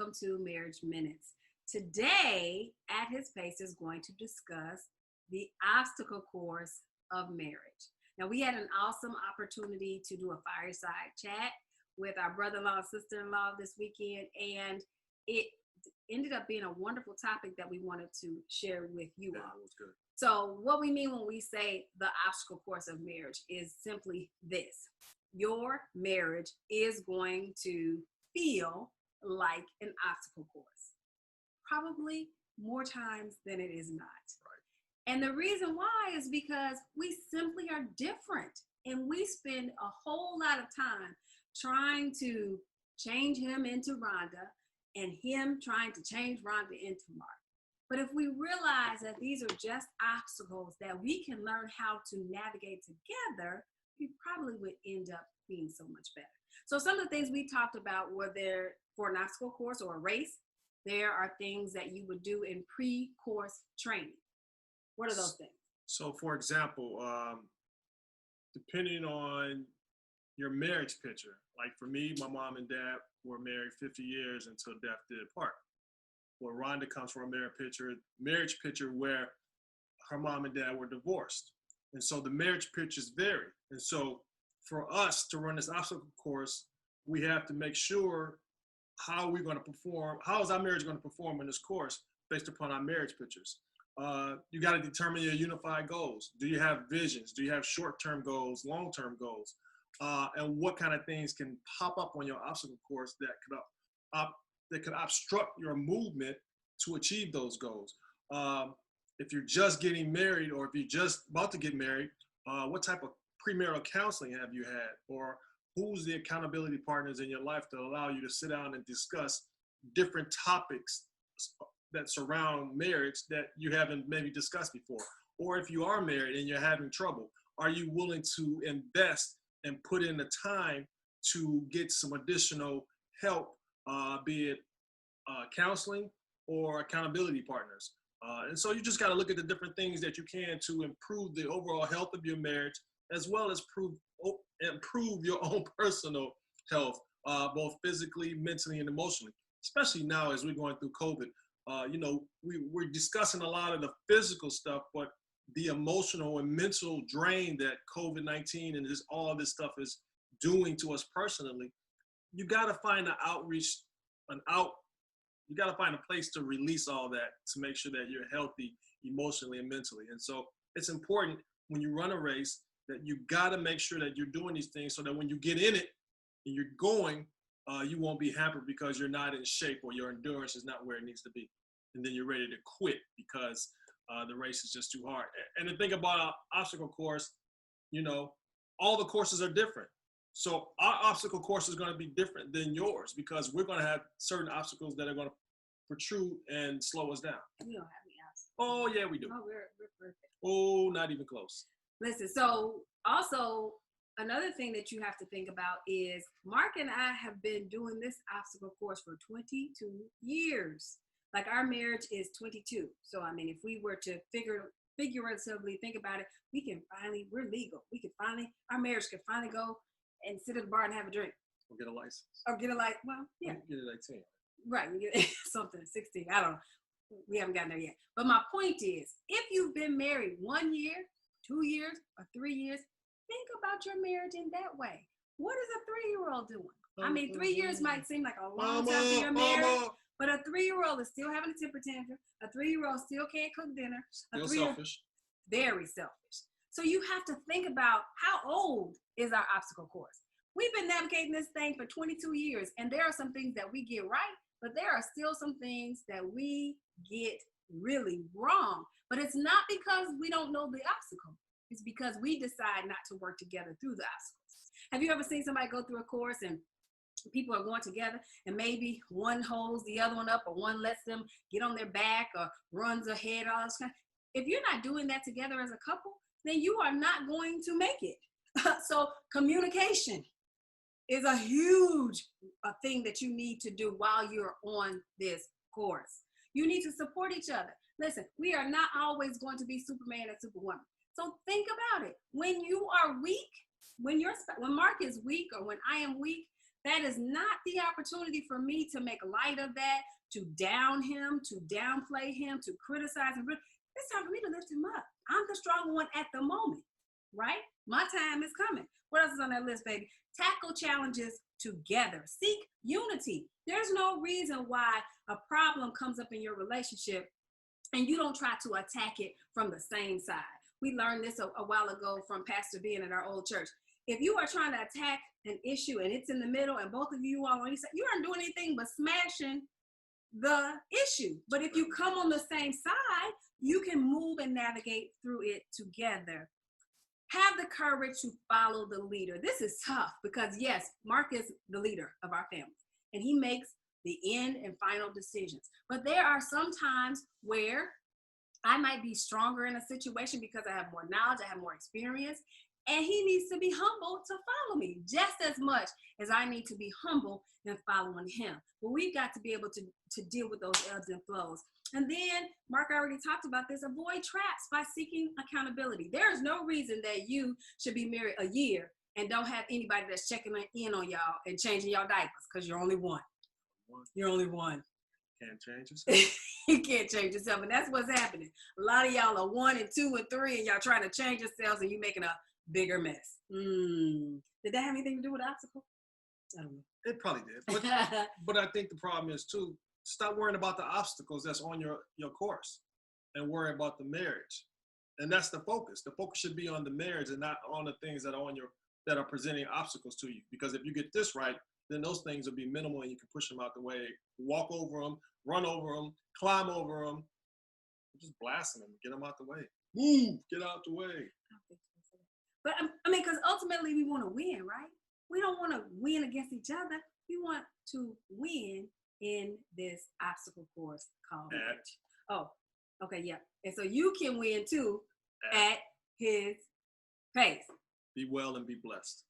welcome to Marriage Minutes. Today, At His Pace is going to discuss the obstacle course of marriage. Now, we had an awesome opportunity to do a fireside chat with our brother-in-law and sister-in-law this weekend, and it ended up being a wonderful topic that we wanted to share with you all. That was good. So what we mean when we say the obstacle course of marriage is simply this. Your marriage is going to feel like an obstacle course, probably more times than it is not. Right. And the reason why is because we simply are different, and we spend a whole lot of time trying to change him into Rhonda and him trying to change Rhonda into Mark. But if we realize that these are just obstacles that we can learn how to navigate together, we probably would end up being so much better. So some of the things we talked about were there for an obstacle course or a race. There are things that you would do in pre-course training. What are those things? So, for example, depending on your marriage picture, like for me, my mom and dad were married 50 years until death did part. Well, Rhonda comes from a marriage picture where her mom and dad were divorced. And so the marriage pictures vary. And so for us to run this obstacle course, we have to make sure how we're going to perform, how is our marriage going to perform in this course based upon our marriage pictures. You got to determine your unified goals. Do you have visions? Do you have short-term goals, long-term goals? And what kind of things can pop up on your obstacle course that could obstruct your movement to achieve those goals? If you're just getting married, or if you're just about to get married, what type of premarital counseling have you had? Or who's the accountability partners in your life to allow you to sit down and discuss different topics that surround marriage that you haven't maybe discussed before? Or if you are married and you're having trouble, are you willing to invest and put in the time to get some additional help, be it counseling or accountability partners? And so you just got to look at the different things that you can to improve the overall health of your marriage, as well as improve your own personal health, both physically, mentally, and emotionally. Especially now as we're going through COVID, we're discussing a lot of the physical stuff, but the emotional and mental drain that COVID-19 and all this stuff is doing to us personally, you got to find you got to find a place to release all that to make sure that you're healthy emotionally and mentally. And so it's important when you run a race that you got to make sure that you're doing these things so that when you get in it and you're going, you won't be hampered because you're not in shape or your endurance is not where it needs to be. And then you're ready to quit because the race is just too hard. And the thing about our obstacle course, all the courses are different. So our obstacle course is going to be different than yours because we're going to have certain obstacles that are going to protrude and slow us down. We don't have any obstacles. Oh, yeah, we do. Oh, we're perfect. Oh, not even close. Listen, so also another thing that you have to think about is Mark and I have been doing this obstacle course for 22 years. Like our marriage is 22. So, I mean, if we were to figuratively think about it, we're legal. Our marriage can finally go and sit at the bar and have a drink. Or get a license. Well, yeah. Get it at 10. Right, you get something at 16. I don't know. We haven't gotten there yet. But my point is, if you've been married 1 year, 2 years, or 3 years, think about your marriage in that way. What is a 3-year-old doing? I mean, 3 years might seem like a long time for your marriage, but a 3-year-old is still having a temper tantrum. A 3-year-old still can't cook dinner. Still selfish. Very selfish. So you have to think about how old is our obstacle course. We've been navigating this thing for 22 years, and there are some things that we get right, but there are still some things that we get really wrong. But it's not because we don't know the obstacle. It's because we decide not to work together through the obstacles. Have you ever seen somebody go through a course and people are going together and maybe one holds the other one up or one lets them get on their back or runs ahead, all this kind of. If you're not doing that together as a couple, then you are not going to make it. So communication is a huge thing that you need to do while you're on this course. You need to support each other. Listen, we are not always going to be Superman and Superwoman. So think about it. When you are weak, when Mark is weak or when I am weak, That is not the opportunity for me to make light of that, to down him, to downplay him, to criticize him. It's time for me to lift him up. I'm the stronger one at the moment, right? My time is coming. What else is on that list, baby? Tackle challenges together. Seek unity. There's no reason why a problem comes up in your relationship and you don't try to attack it from the same side. We learned this a while ago from Pastor Ben at our old church. If you are trying to attack an issue and it's in the middle and both of you are on each side, you aren't doing anything but smashing the issue. But if you come on the same side, you can move and navigate through it together. Have the courage to follow the leader. This is tough because, yes, Mark is the leader of our family and he makes the end and final decisions. But there are some times where I might be stronger in a situation because I have more knowledge, I have more experience, and he needs to be humble to follow me just as much as I need to be humble in following him. But we've got to be able to deal with those ebbs and flows. And then Mark already talked about this, avoid traps by seeking accountability. There is no reason that you should be married a year and don't have anybody that's checking in on y'all and changing y'all diapers because you're only one. You're only one. Can't change yourself. You can't change yourself. And that's what's happening. A lot of y'all are 1 and 2 and 3 and y'all trying to change yourselves and you're making a bigger mess. Did that have anything to do with the obstacle? I don't know. It probably did. But I think the problem is too, stop worrying about the obstacles that's on your course and worry about the marriage. And that's the focus. The focus should be on the marriage and not on the things that are that are presenting obstacles to you. Because if you get this right, then those things will be minimal and you can push them out the way, walk over them, run over them, climb over them, just blasting them, get them out the way. Move, get out the way. But I mean, because ultimately we want to win, right? We don't want to win against each other. We want to win in this obstacle course called marriage. Oh, okay, yeah. And so you can win too at his pace. Be well and be blessed.